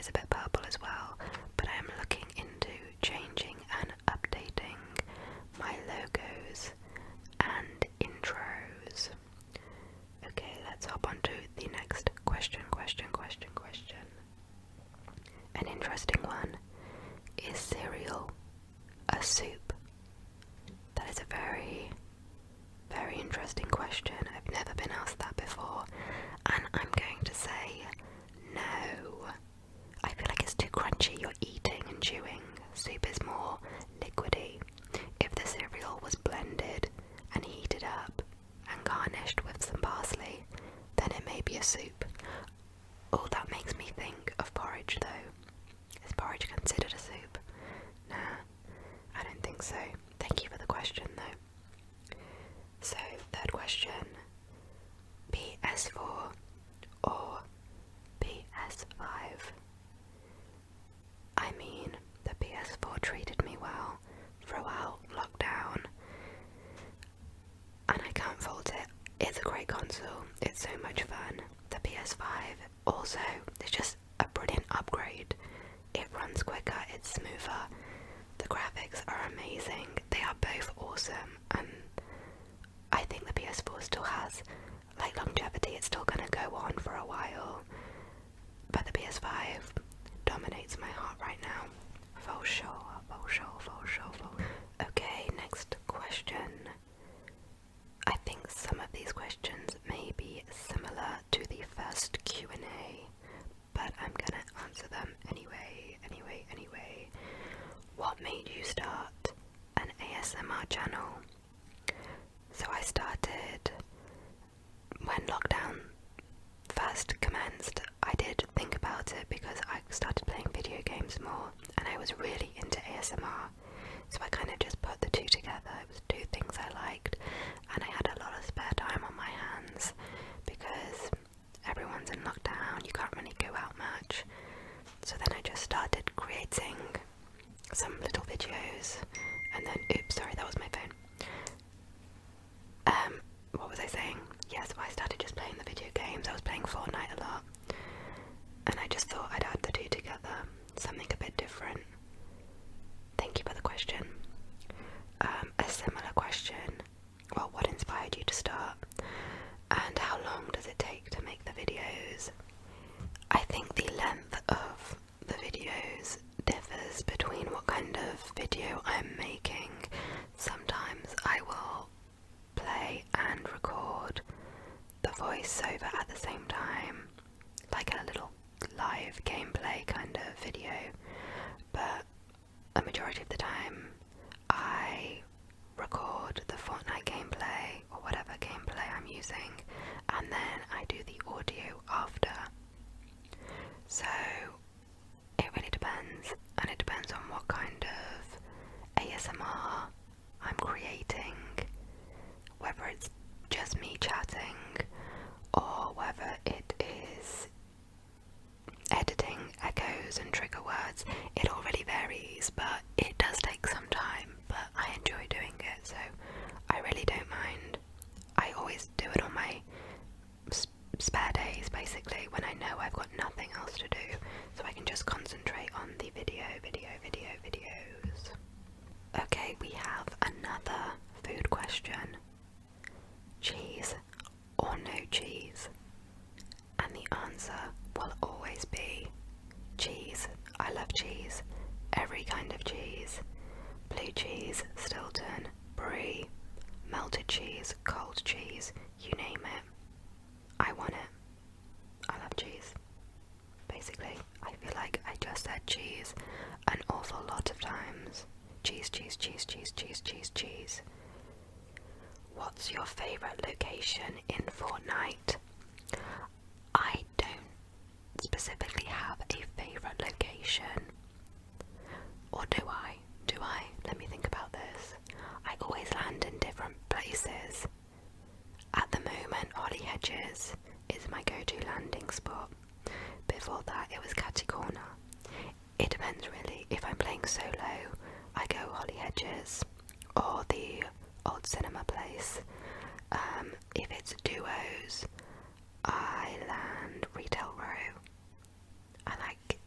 is a bit purple as well, but I am looking into changing and updating my logos and intros. Okay, let's hop on to the next question. An interesting one. Is cereal a soup? That is a very, very interesting question. I've never been asked that before, and I'm going to say no. I feel like it's too crunchy. You're eating and chewing. Soup is more liquidy. If the cereal was blended and heated up and garnished with some parsley, then it may be a soup. Oh, that makes me think of porridge though. Is porridge considered a soup? Nah, I don't think so. Thank you for the question though. So, third question. PS4 or PS5? I mean, the PS4 treated me well throughout lockdown, and I can't fault it. It's a great console, it's so much fun. The PS5 also is just a brilliant upgrade. It runs quicker, it's smoother, the graphics are amazing, they are both awesome, and I think the PS4 still has like longevity, it's still gonna go on for a while, but the PS5 dominates my heart right now. For sure. Okay, next question. I think some of these questions may be similar to the first Q&A, but I'm gonna answer them anyway. What made you start an ASMR channel? So I started when lockdown first commenced. I did think about it because I started playing video games more and I was really into ASMR, so I kind of just put the two together. It was two things I liked, and I had a lot of spare time on my hands because everyone's in lockdown, you can't really go out much. So then I just started creating some little videos, and then oops, sorry, that was my phone. What was I saying? Yes, I started just playing the video games. I was playing Fortnite a lot, and I just thought I'd add the two together, something a bit different. Thank you for the question. A similar question. Well, what inspired you to start? And how long does it take to make the videos? I think the length of the videos differs between what kind of video I'm making. Sometimes I will play and record the voiceover at the same time, like a little live gameplay kind of video, but a majority of the time I record the Fortnite gameplay or whatever gameplay I'm using, and then I do the audio after. So it really depends, and it depends on what kind of ASMR I'm creating, whether it's just me chatting or whether it is editing echoes and trigger words. It all really varies, but it does take some time, but I enjoy doing it, so I really don't mind. I always do it on my spare days, basically, when I know I've got nothing else to do, so I can just concentrate on the videos. Okay, we have another food question. Cheese or no cheese? And the answer will always be cheese. I love cheese. Every kind of cheese. Blue cheese, Stilton, brie, melted cheese, cold cheese, you name it. I want it. I love cheese. Basically, I feel like I just said cheese an awful lot of times. Cheese. What's your favourite location in Fortnite? I don't specifically have a favourite location. Or do I? Let me think about this. I always land in different places. At the moment, Holly Hedges is my go-to landing spot. Before that, it was Catty Corner. It depends really. If I'm playing solo, I go Holly Hedges or the old cinema place. If it's duos, I land Retail Row. I like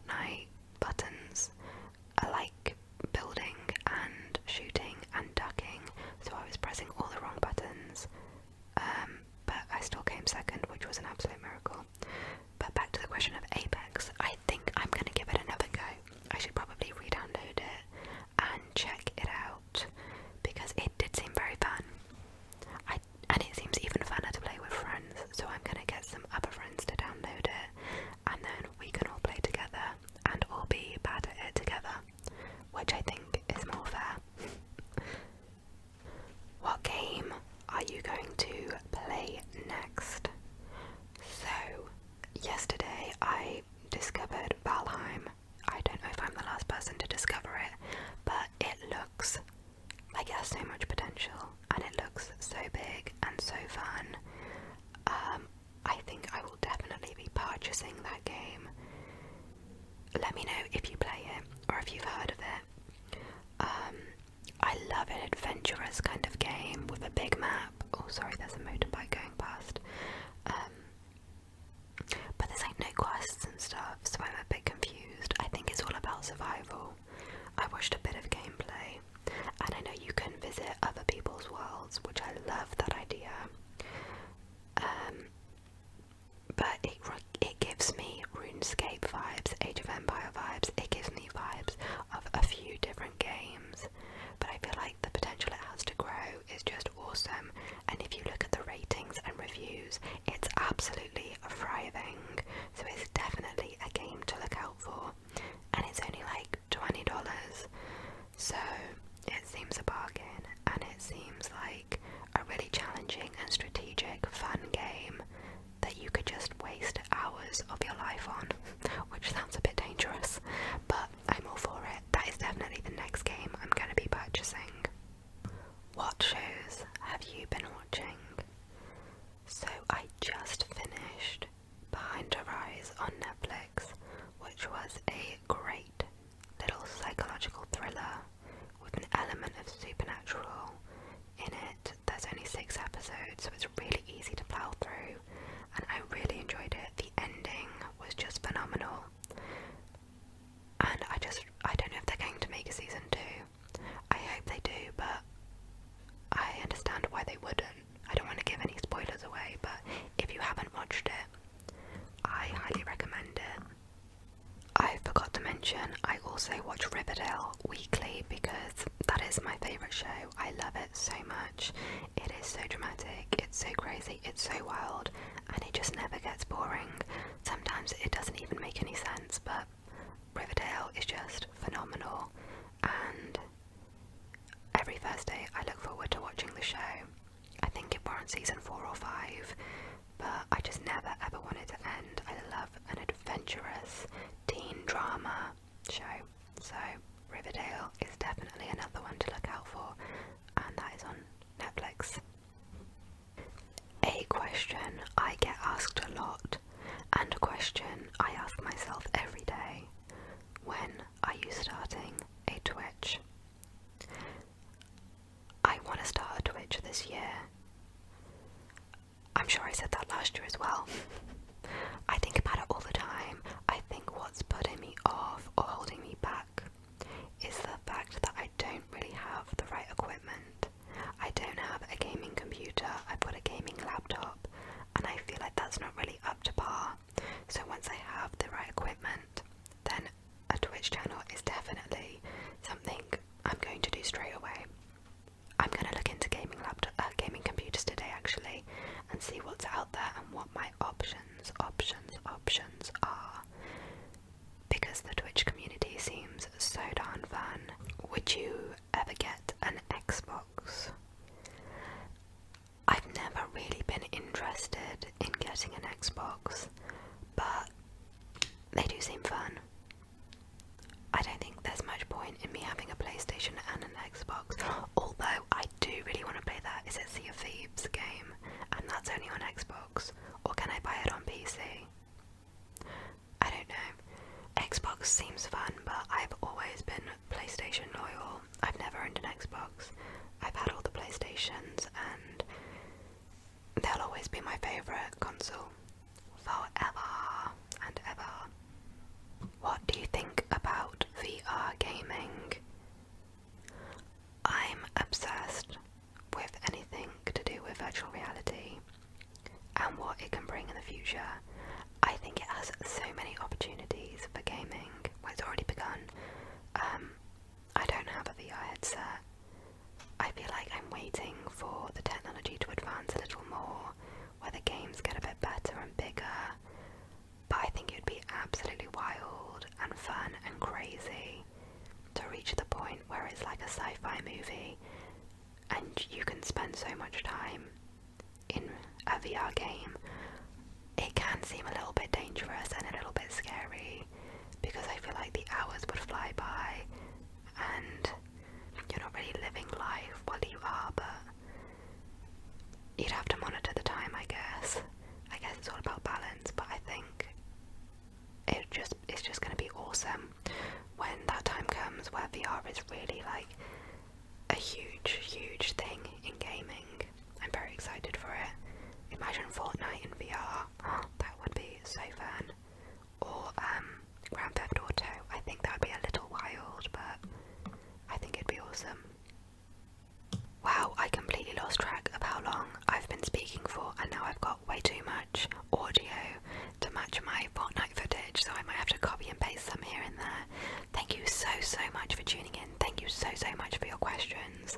Fortnite buttons are like building and shooting and ducking, so I was pressing all the wrong buttons, but I still came second, which was an absolute miracle. But back to the question of Apex, I think I'm going to give it another go. I should probably re-download it and check it out, because it did seem very fun. And it seems even funner to play with friends, so I'm going to get some other friends to download it, and then we can all play together and all be bad at it together, which I think is more fair. What game are you going to play next? So, yesterday I discovered Valheim. I don't know if I'm the last person to discover it, but it looks like it has so much potential, and it looks so big and so fun. I think I will definitely be purchasing that game. Let me know if you play it, or if you've heard of it. I love an adventurous kind of game with a big map. Oh, sorry, there's a motorbike going past. But there's like no quests and stuff, so I'm a bit confused. I think it's all about survival. I watched a bit of gameplay, and I know you can visit other people's worlds, which I love that idea. But it gives me RuneScape vibes, Age of Empire vibes. It gives me vibes of a few different games, but I feel like the potential it has to grow is just awesome. And if you look at the ratings and reviews, it's absolutely thriving. So it's definitely a game to look out for, and it's only like $20. So it seems a bargain, and it seems like a really challenging and strategic, fun game that you could just waste hours of your life on, which sounds a bit dangerous, but I'm all for it. That is definitely the next game I'm going to be purchasing. What shows have you been watching? So I just finished Behind Her Eyes on Netflix, which was a great little psychological thriller with an element of supernatural in it. There's only 6 episodes, so it's really easy to plow through, and I really enjoyed it. The ending was just phenomenal, and I don't know if they're going to make a season 2. I hope they do, but I understand why they wouldn't. I don't want to give any spoilers away, but if you haven't watched it, I highly recommend it. I forgot to mention, I also watch Riverdale weekly because that is my favourite show. I love it so much. It is so dramatic, it's so crazy, it's so wild, and it just never gets boring. Sometimes it doesn't even make any sense, but Riverdale is just phenomenal, and every Thursday I look forward to watching the show. I think we're on season 4 or 5, but I just never ever want it to end. I love an adventurous teen drama show, so Riverdale is definitely another one to look out for, and that is on Netflix. A question I get asked a lot, and a question I ask myself every day: when are you starting a Twitch? I want to start a Twitch this year. I'm sure I said that last year as well. I think about it all the time. I think what's putting me off or holding me back is the fact that I don't really have the right equipment. I don't have a gaming computer, I've got a gaming laptop, and I feel like that's not really up to par. So once I have the right equipment, then a Twitch channel is definitely something I'm going to do straight away. I'm going to look into gaming computers today actually, and see what's out there and what my options are, because the Twitch community seems so darn fun. Would you ever get an Xbox? I've never really been interested in getting an Xbox, but they do seem fun. I don't think there's much point in me having a PlayStation and an Xbox, although I do really want to play that Is It Sea of Thieves game, and that's only on Xbox, or can I buy it on PC? I don't know. Xbox seems fun, but I've always been PlayStation loyal. I've never owned an Xbox. I've had all the PlayStations, and they'll always be my favourite console. Forever and ever. What do so much time in a VR game, it can seem a little bit dangerous and a little bit scary, because I feel like the hours would fly by and you're not really living life. Well, you are, but you'd have to monitor the time, I guess. I guess it's all about balance, but I think it's just going to be awesome when that time comes where VR is really like a huge thing in gaming. I'm very excited for it. Imagine Fortnite in VR. That would be so fun. Or Grand Theft Auto. I think that would be a little wild, but I think it'd be awesome. Wow, I completely lost track of how long I've been speaking for, and now I've got way too much audio to match my Fortnite footage, so I might have to copy and paste some here and there. Thank you so much for tuning in. Thank you so much for your questions.